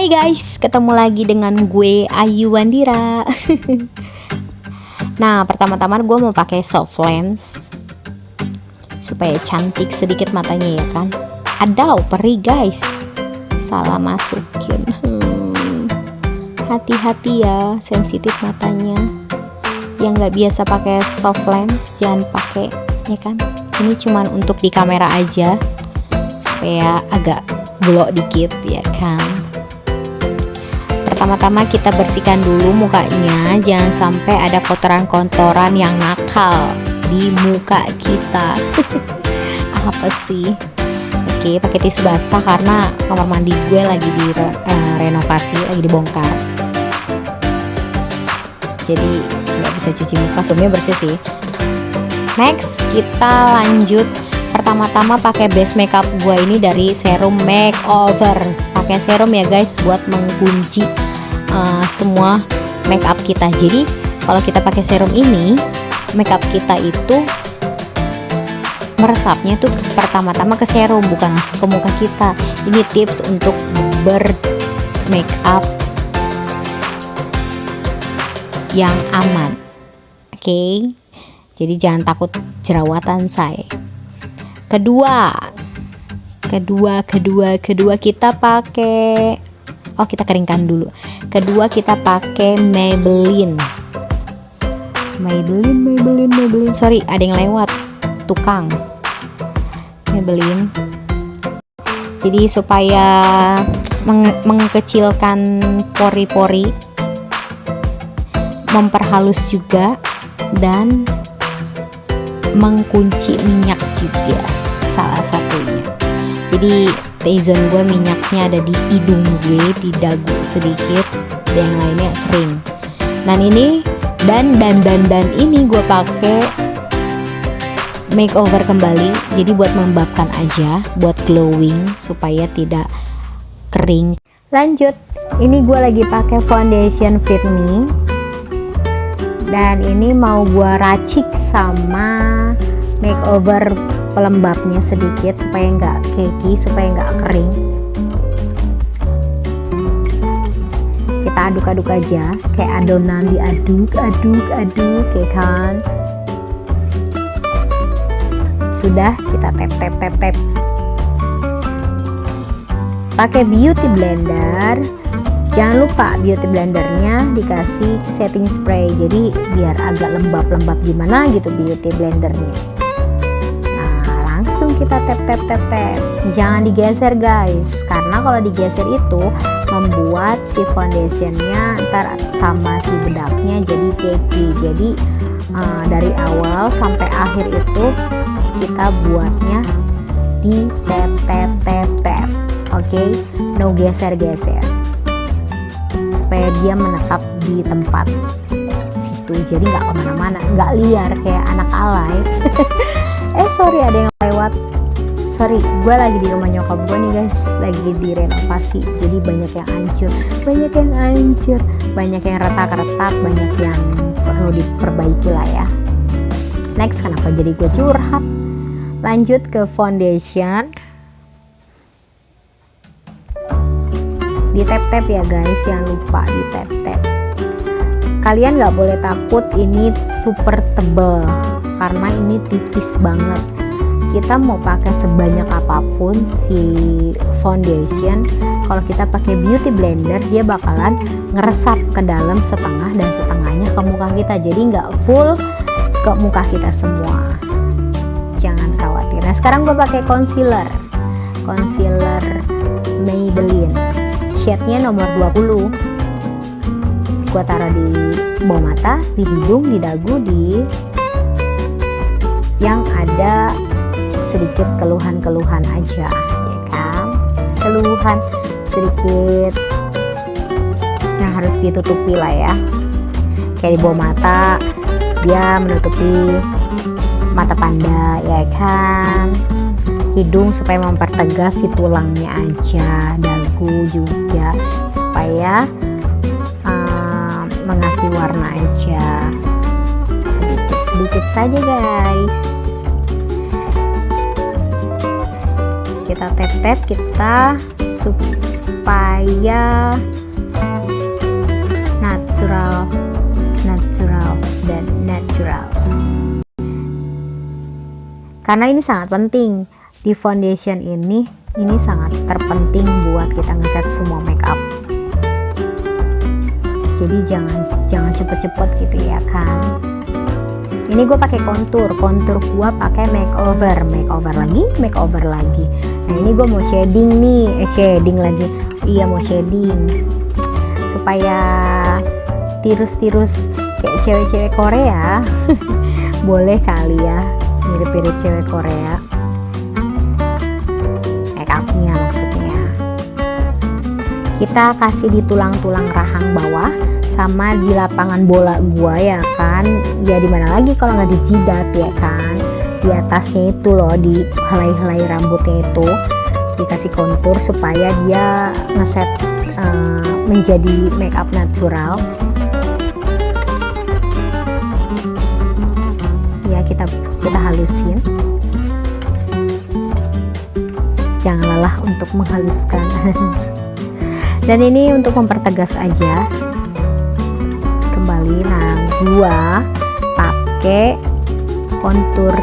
Hai guys, ketemu lagi dengan gue Ayu Wandira. Nah, pertama-tama gue mau pakai soft lens supaya cantik sedikit matanya ya kan. Adaw, perih guys, salah masukin. Hati-hati ya, sensitif matanya. Yang nggak biasa pakai soft lens jangan pakai ya kan. Ini cuman untuk di kamera aja supaya agak glow dikit ya kan. Pertama-tama kita bersihkan dulu mukanya, jangan sampai ada kotoran-kotoran yang nakal di muka kita. Apa sih? Oke, pakai tisu basah karena kamar mandi gue lagi renovasi, lagi dibongkar. Jadi nggak bisa cuci muka, sebelumnya bersih sih. Next kita lanjut. Pertama-tama pakai base makeup gue ini dari Serum Makeover. Pakai serum ya guys buat mengunci semua makeup kita. Jadi kalau kita pakai serum ini, makeup kita itu meresapnya tuh pertama-tama ke serum, bukan langsung ke muka kita. Ini tips untuk bermakeup yang aman. Oke. Jadi jangan takut jerawatan say. Kedua kita pakai, kita keringkan dulu. Kedua kita pakai Maybelline. Sorry, ada yang lewat, tukang Maybelline. Jadi supaya mengkecilkan pori-pori, memperhalus juga, dan mengunci minyak juga salah satunya. Jadi T-zone gue minyaknya ada di hidung gue, di dagu sedikit, dan yang lainnya kering. Dan ini dan ini gue pakai makeover kembali. Jadi buat melembabkan aja, buat glowing supaya tidak kering. Lanjut, ini gue lagi pakai foundation Fit Me. Dan ini mau gua racik sama makeover pelembabnya sedikit supaya nggak cakey, supaya nggak kering. Kita aduk-aduk aja kayak adonan, diaduk ya kan. Sudah, kita tap. Pakai beauty blender. Jangan lupa beauty blendernya dikasih setting spray, jadi biar agak lembab-lembab gimana gitu beauty blendernya. Nah, langsung kita tap. Jangan digeser guys, karena kalau digeser itu membuat si foundationnya ntar sama si bedaknya jadi cakey. Jadi dari awal sampai akhir itu kita buatnya di tap. Oke, no geser-geser, supaya dia menetap di tempat situ, jadi nggak kemana-mana, nggak liar kayak anak alay. Sorry, ada yang lewat. Sorry, gue lagi di rumah nyokap gue nih guys, lagi direnovasi, jadi banyak yang hancur, banyak yang retak-retak, banyak yang perlu diperbaiki lah ya. Next, kenapa jadi gue curhat? Lanjut ke foundation. Di tap ya guys, jangan lupa di tap. Kalian nggak boleh takut ini super tebal, karena ini tipis banget. Kita mau pakai sebanyak apapun si foundation, kalau kita pakai beauty blender dia bakalan ngeresap ke dalam setengah dan setengahnya ke muka kita, jadi nggak full ke muka kita semua. Jangan khawatir. Nah, sekarang gue pakai concealer Maybelline, shade-nya nomor 20. Gua taruh di bawah mata, di hidung, di dagu, di yang ada sedikit keluhan-keluhan aja ya kan, keluhan sedikit yang harus ditutupi lah ya. Kayak di bawah mata dia menutupi mata panda ya kan, hidung supaya mempertegas si tulangnya aja, dagu juga supaya mengasih warna aja, sedikit saja guys. Kita tap, kita supaya natural dan natural. Karena ini sangat penting di foundation ini sangat terpenting buat kita ngeset semua makeup. Jadi jangan cepet-cepet gitu ya kan. Ini gue pakai kontur gue pakai makeover lagi. Nah ini gue mau shading nih, shading lagi. Iya mau shading supaya tirus-tirus kayak cewek-cewek Korea. Boleh kali ya, mirip-mirip cewek Korea. Makeupnya maksudnya. Kita kasih di tulang-tulang rahang bawah sama di lapangan bola gua ya kan. Ya dimana lagi kalau nggak di jidat ya kan. Di atasnya itu loh, di helai-helai rambutnya itu dikasih kontur supaya dia ngeset menjadi makeup natural. Ya kita halusin. Jangan lelah untuk menghaluskan. Dan ini untuk mempertegas aja. Kembali, nah gua pakai kontur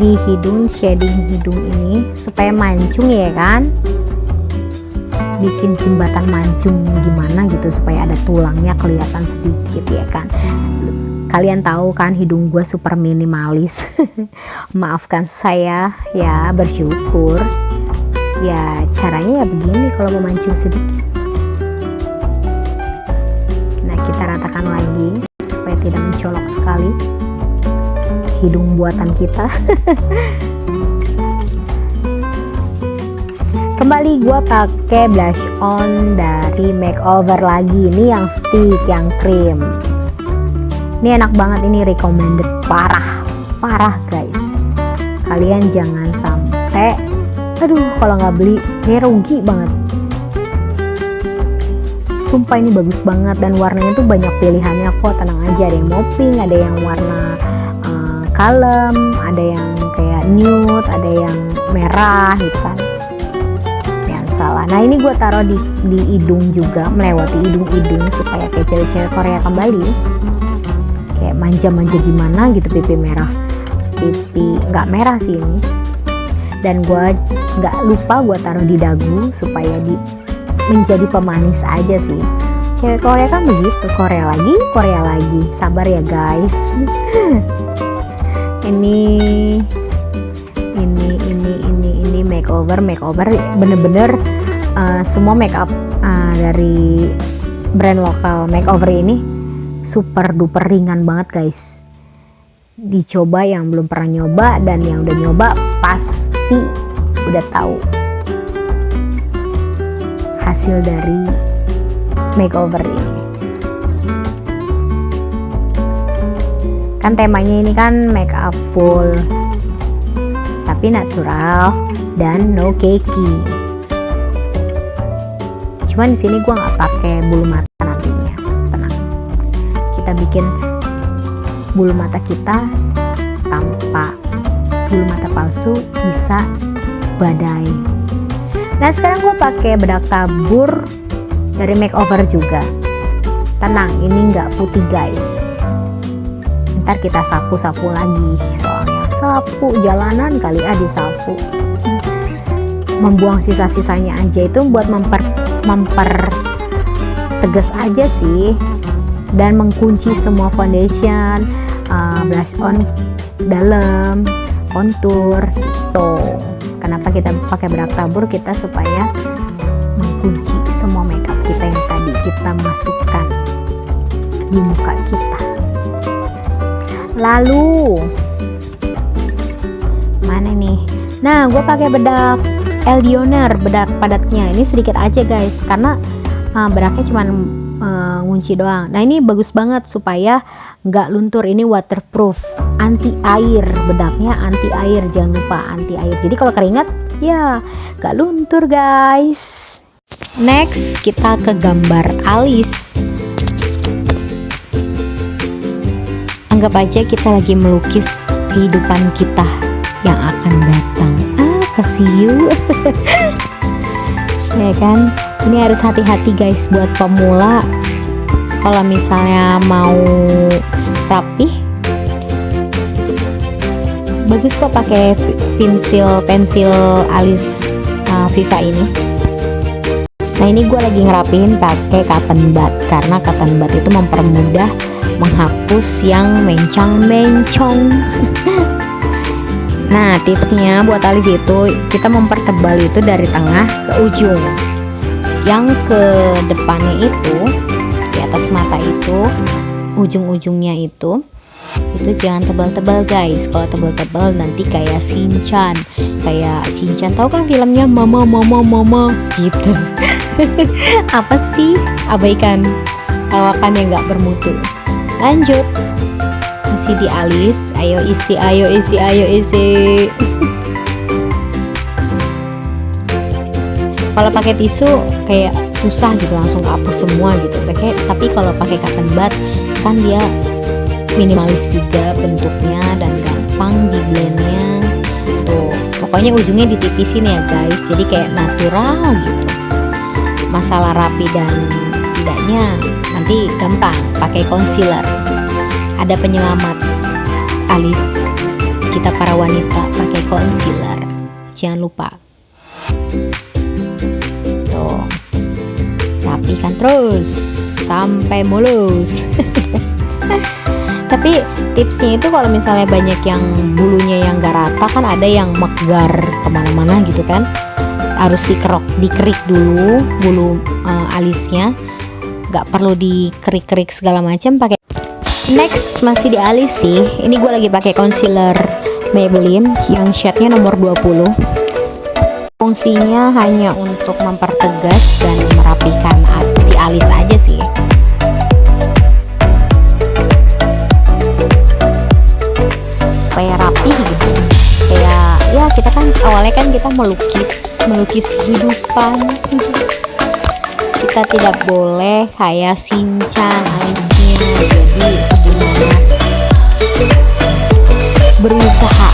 di hidung, shading hidung ini supaya mancung ya kan, bikin jembatan mancung gimana gitu supaya ada tulangnya kelihatan sedikit ya kan. Kalian tahu kan hidung gue super minimalis. Maafkan saya ya, bersyukur ya, caranya ya begini kalau mau mancung sedikit. Nah kita ratakan lagi supaya tidak mencolok sekali hidung buatan kita. Kembali gue pakai blush on dari makeover lagi. Ini yang stick, yang cream. Ini enak banget, ini recommended parah guys. Kalian jangan sampai kalau nggak beli kayak rugi banget. Sumpah ini bagus banget dan warnanya tuh banyak pilihannya kok, tenang aja. Ada yang mau pink, ada yang warna kalem, ada yang kayak nude, ada yang merah gitu kan. Yang salah. Nah ini gue taruh di hidung juga, melewati hidung supaya kayak cewek-cewek Korea kembali. Kayak manja-manja gimana gitu, pipi merah, pipi nggak merah sih ini. Dan gue nggak lupa gue taruh di dagu supaya menjadi pemanis aja sih. Cewek Korea kan begitu, Korea lagi. Sabar ya guys. ini makeover bener-bener semua makeup dari brand lokal makeover ini super duper ringan banget guys. Dicoba yang belum pernah nyoba, dan yang udah nyoba pasti udah tahu hasil dari makeover ini. Kan temanya ini kan makeup full tapi natural dan no cakey. Cuman di sini gua nggak pakai bulu mata nantinya, tenang. Kita bikin bulu mata kita tanpa bulu mata palsu, bisa badai. Nah sekarang gue pakai bedak tabur dari makeover juga. Tenang, ini nggak putih guys. Ntar kita sapu-sapu lagi, soalnya sapu jalanan kali disapu. Membuang sisa-sisanya aja itu buat mempertegas aja sih, dan mengunci semua foundation, blush on dalam, kontur gitu. Kenapa kita pakai bedak tabur? Kita supaya mengunci semua makeup kita yang tadi kita masukkan di muka kita. Lalu mana nih? Nah, gue pakai bedak Elioner, bedak padatnya. Ini sedikit aja guys, karena bedaknya cuman ngunci doang. Nah ini bagus banget supaya nggak luntur. Ini waterproof, anti air, bedaknya anti air, jangan lupa anti air. Jadi kalau keringat ya nggak luntur guys. Next kita ke gambar alis. Anggap aja kita lagi melukis kehidupan kita yang akan datang. Kasih you. ya kan. Ini harus hati-hati guys buat pemula. Kalau misalnya mau rapih, bagus kok pakai pensil alis Viva ini. Nah ini gue lagi ngerapihin pakai cotton bud, karena cotton bud itu mempermudah menghapus yang mencong-mencong. Nah tipsnya buat alis itu kita mempertebal itu dari tengah ke ujung. Yang ke depannya itu, di atas mata itu, ujung-ujungnya itu jangan tebal-tebal guys. Kalau tebal-tebal nanti kayak Shinchan. Tahu kan filmnya Mama gitu. Apa sih? Abaikan, lawakan yang nggak bermutu. Lanjut, masih di alis. Ayo isi. Kalau pakai tisu kayak susah gitu, langsung hapus semua gitu. Tapi kalau pakai cotton bud kan dia minimalis juga bentuknya dan gampang di blendnya. Tuh, pokoknya ujungnya ditipisin ya guys. Jadi kayak natural gitu. Masalah rapi dan tidaknya nanti gampang pakai concealer. Ada penyelamat alis kita para wanita pakai concealer. Jangan lupa. Rapikan terus sampai mulus. Tapi tipsnya itu kalau misalnya banyak yang bulunya yang gak rata, kan ada yang megar kemana-mana gitu kan, harus dikerik dulu bulu alisnya, gak perlu dikerik-kerik segala macam. Pakai next masih di alis sih. Ini gue lagi pakai concealer Maybelline yang shade-nya nomor 20. Fungsinya hanya untuk mempertegas dan merapikan si alis aja sih. Supaya rapi gitu. Kayak ya kita kan awalnya kan kita melukis kehidupan. Kita tidak boleh kayak Shinchan alisnya. Jadi segimana berusaha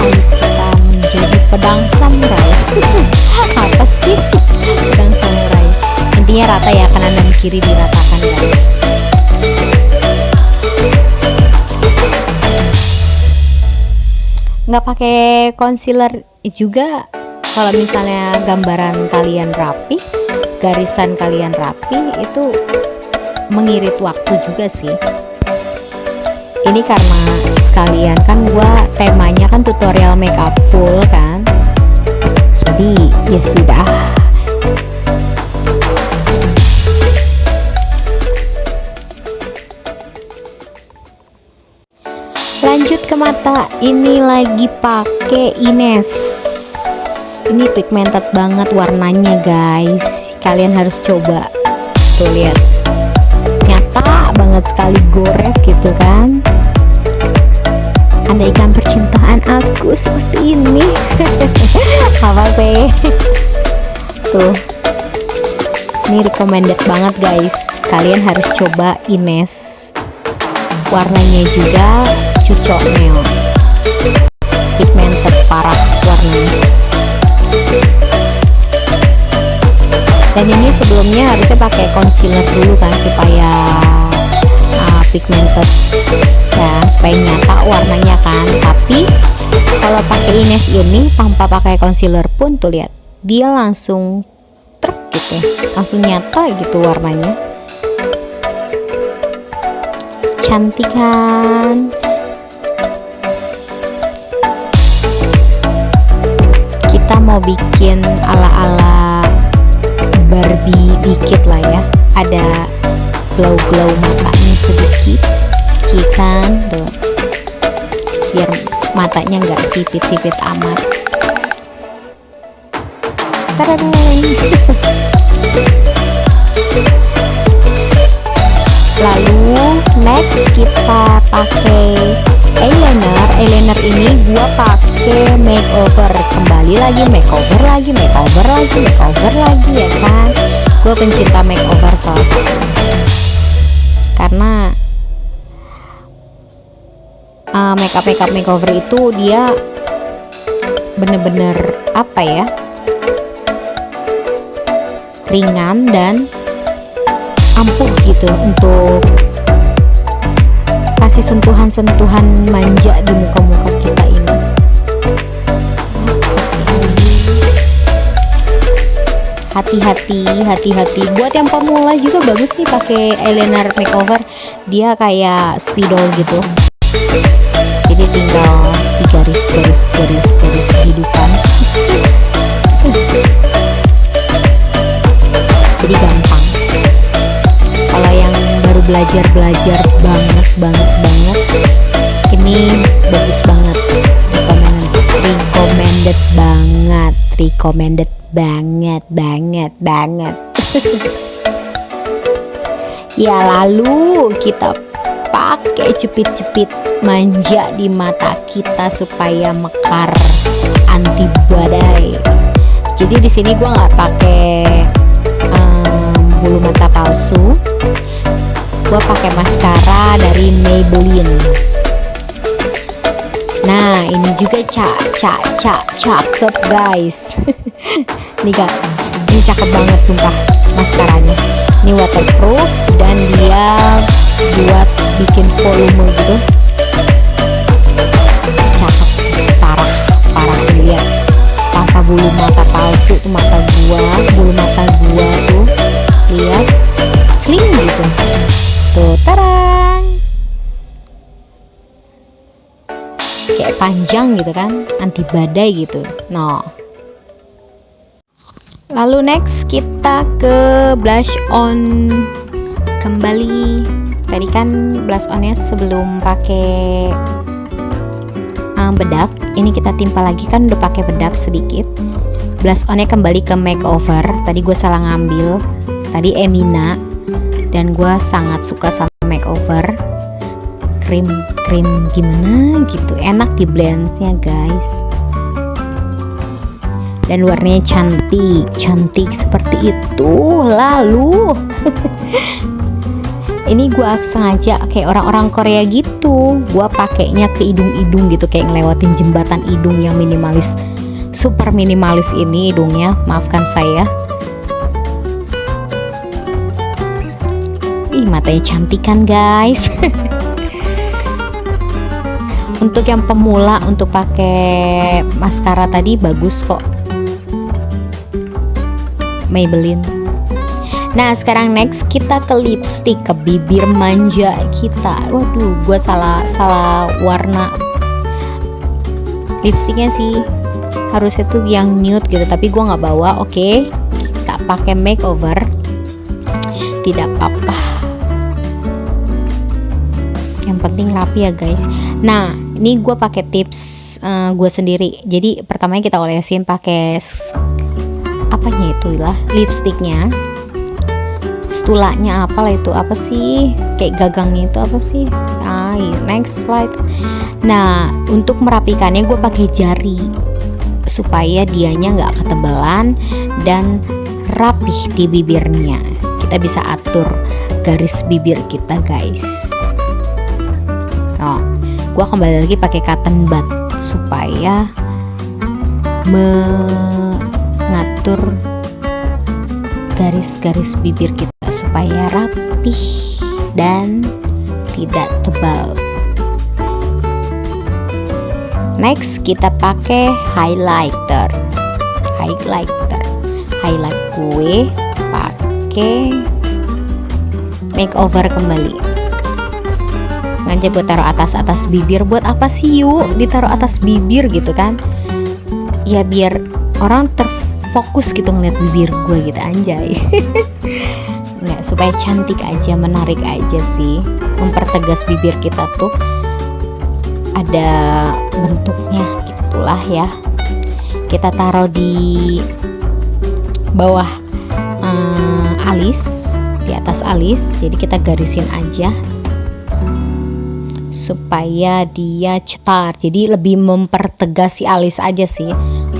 alis kita menjadi pedang samurai. Apa sih pedang samurai? Intinya rata ya, kanan dan kiri diratakan guys. Nggak pakai concealer juga kalau misalnya gambaran kalian rapi, garisan kalian rapi, itu mengirit waktu juga sih. Ini karena sekalian kan gua temanya kan tutorial makeup full kan, jadi ya sudah. Lanjut ke mata, ini lagi pakai Ines. Ini pigmented banget warnanya guys, kalian harus coba. Tuh lihat, nyata banget sekali, gores gitu kan. Andaikan percintaan aku seperti ini. Apa sih? Tuh, ini recommended banget guys, kalian harus coba Ines. Warnanya juga cucok neon, pigmented parah warnanya. Dan ini sebelumnya harusnya pakai concealer dulu kan, supaya pigmented dan supaya nyata warnanya kan. Tapi kalau pakai Ines ini tanpa pakai concealer pun tuh lihat, dia langsung truk gitu, langsung nyata gitu warnanya. Cantik kan? Kita mau bikin ala-ala Barbie dikit lah ya, ada glow matanya sedikit kan tuh, biar matanya nggak sipit-sipit amat. Lalu next kita pakai eyeliner ini gua pakai makeover, kembali lagi makeover lagi ya kan. Gue pencinta makeover salah satu, karena makeup makeover itu dia bener-bener apa ya, ringan dan ampuh gitu untuk kasih sentuhan-sentuhan manja di muka-muka kita ini. Hati-hati buat yang pemula juga bagus nih pakai eyeliner makeover, dia kayak spidol gitu, jadi tinggal di garis kehidupan. Jadi gampang. Kalau yang baru belajar banget, ini bagus banget, recommended banget. Ya, lalu kita pakai cepit-cepit manja di mata kita supaya mekar, anti badai. Jadi di sini gua nggak pakai bulu mata palsu, gua pakai maskara dari Maybelline. Nah, ini juga cakep guys. Nih kak, ini cakep banget sumpah maskaranya. Ini waterproof dan dia buat bikin volume gitu. Cakep, parah lihat. Tanpa bulu mata palsu tuh bulu mata gua tuh lihat sling gitu. Tuh, tarang. Kayak panjang gitu kan, anti badai gitu. No. Lalu next kita ke blush on kembali. Tadi kan blush onnya sebelum pakai bedak, ini kita timpa lagi kan udah pakai bedak sedikit. Blush onnya kembali ke makeover. Tadi gue salah ngambil. Tadi Emina, dan gue sangat suka sama makeover. Krim gimana gitu, enak di blendnya guys. Dan warnanya cantik seperti itu. Lalu ini gue sengaja kayak orang-orang Korea gitu, gue pakainya ke hidung gitu, kayak ngelewatin jembatan hidung yang minimalis, super minimalis ini hidungnya, maafkan saya. Ih, matanya cantik kan guys. Untuk yang pemula untuk pakai maskara tadi bagus kok, Maybelline. Nah, sekarang next kita ke lipstick, ke bibir manja kita. Waduh, gue salah warna lipstiknya sih. Harusnya tuh yang nude gitu, tapi gue nggak bawa. Oke, kita pakai makeover. Tidak apa-apa. Yang penting rapi ya guys. Nah, ini gue pakai tips gue sendiri. Jadi pertamanya kita olesin pakai apanya itu lah, lipstiknya. Stulanya apalah itu, apa sih kayak gagangnya itu apa sih? Next slide. Nah, untuk merapikannya gue pakai jari supaya dianya nggak ketebalan dan rapih di bibirnya. Kita bisa atur garis bibir kita guys. Nah, gue kembali lagi pakai cotton bud supaya mengatur garis-garis bibir kita supaya rapih dan tidak tebal. Next kita pakai highlighter. Highlight gue pakai makeover kembali. Sengaja gue taruh atas bibir. Buat apa sih yuk ditaruh atas bibir gitu kan? Ya biar orang terfokus gitu ngeliat bibir gue gitu, anjay. Nggak, supaya cantik aja, menarik aja sih, mempertegas bibir kita tuh ada bentuknya gitulah ya. Kita taruh di bawah alis, di atas alis, jadi kita garisin aja supaya dia cetar, jadi lebih mempertegas si alis aja sih.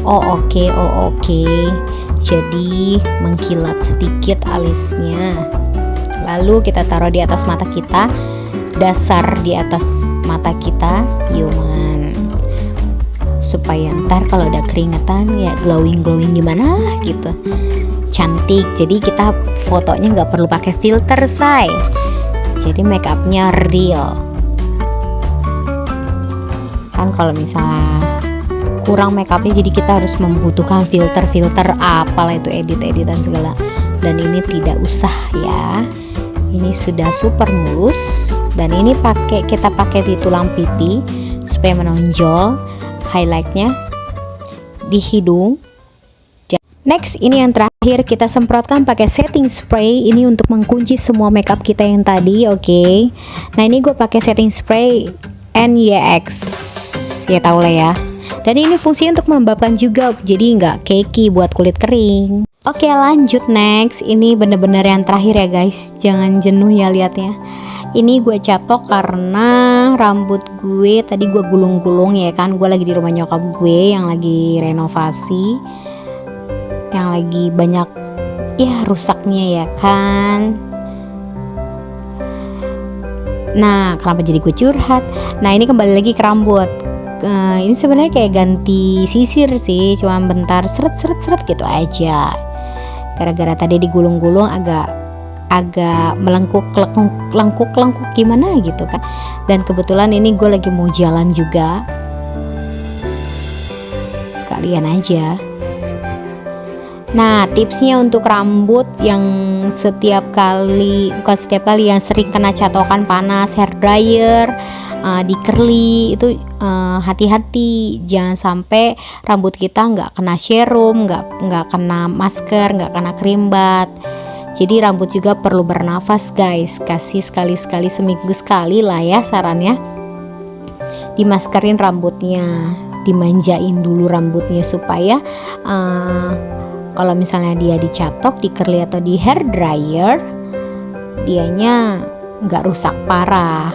Oke. Jadi mengkilat sedikit alisnya. Lalu kita taruh di atas mata kita, dasar di atas mata kita, yuman, supaya ntar kalau udah keringetan ya glowing gimana gitu. cantik. Jadi kita fotonya nggak perlu pakai filter, say. Jadi make upnya real. Kan kalau misalnya kurang make upnya, jadi kita harus membutuhkan filter apalah itu, editan segala. Dan ini tidak usah ya. Ini sudah super mulus. Dan ini kita pakai di tulang pipi supaya menonjol highlightnya di hidung. Next, ini yang terakhir, kita semprotkan pakai setting spray. Ini untuk mengunci semua makeup kita yang tadi, oke. Nah, ini gue pakai setting spray NYX, ya tau lah ya. Dan ini fungsinya untuk melembabkan juga, jadi nggak cakey buat kulit kering. Oke, lanjut next. Ini bener-bener yang terakhir ya guys, jangan jenuh ya liatnya. Ini gue catok karena rambut gue tadi gue gulung-gulung ya kan. Gue lagi di rumah nyokap gue yang lagi renovasi, yang lagi banyak ya rusaknya ya kan. Nah, kenapa jadi gue curhat? Nah, ini kembali lagi ke rambut. Ini sebenarnya kayak ganti sisir sih, cuma bentar seret gitu aja. Gara-gara tadi digulung-gulung agak melengkuk gimana gitu kan. Dan kebetulan ini gue lagi mau jalan juga, sekalian aja. Nah, tipsnya untuk rambut yang bukan setiap kali yang sering kena catokan panas, hair dryer, di curly itu hati-hati, jangan sampai rambut kita nggak kena serum, nggak kena masker, nggak kena krimbat. Jadi rambut juga perlu bernafas guys, kasih sekali-sekali, seminggu sekali lah ya sarannya, dimaskerin rambutnya, dimanjain dulu rambutnya supaya kalau misalnya dia dicatok, di curly atau di hair dryer, dianya nggak rusak parah.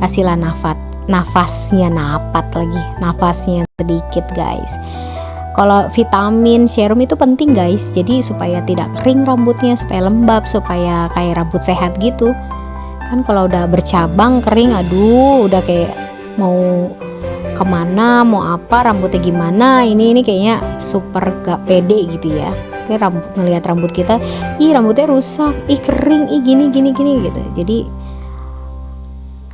Kasihlah nafasnya sedikit guys. Kalau vitamin serum itu penting guys, jadi supaya tidak kering rambutnya, supaya lembab, supaya kayak rambut sehat gitu kan. Kalau udah bercabang kering, aduh udah kayak mau kemana, mau apa, rambutnya gimana, ini kayaknya super gak pede gitu ya. Kayak ngelihat rambut kita, ih rambutnya rusak, ih kering, ih gini gitu. Jadi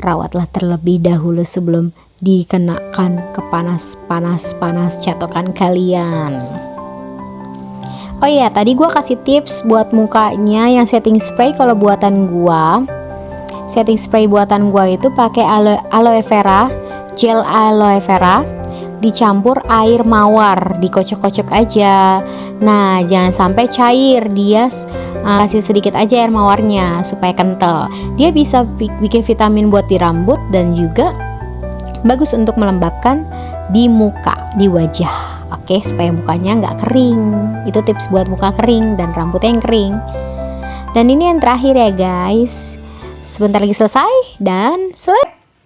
rawatlah terlebih dahulu sebelum dikenakan ke panas catokan kalian. Oh iya, tadi gua kasih tips buat mukanya yang setting spray. Kalau buatan gua, setting spray buatan gua itu pakai aloe vera, gel aloe vera dicampur air mawar, dikocok-kocok aja. Nah, jangan sampai cair, dia kasih sedikit aja air mawarnya supaya kental. Dia bisa bikin vitamin buat di rambut dan juga bagus untuk melembabkan di muka, di wajah. Oke, supaya mukanya nggak kering. Itu tips buat muka kering dan rambutnya yang kering. Dan ini yang terakhir ya guys. Sebentar lagi selesai dan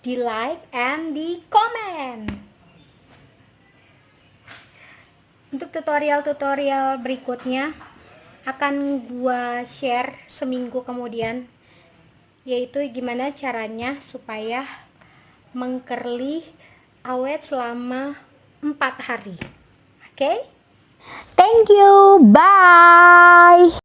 di like and di komen. Untuk tutorial berikutnya akan gua share seminggu kemudian, yaitu gimana caranya supaya mengcurly awet selama 4 hari. Oke? Thank you. Bye.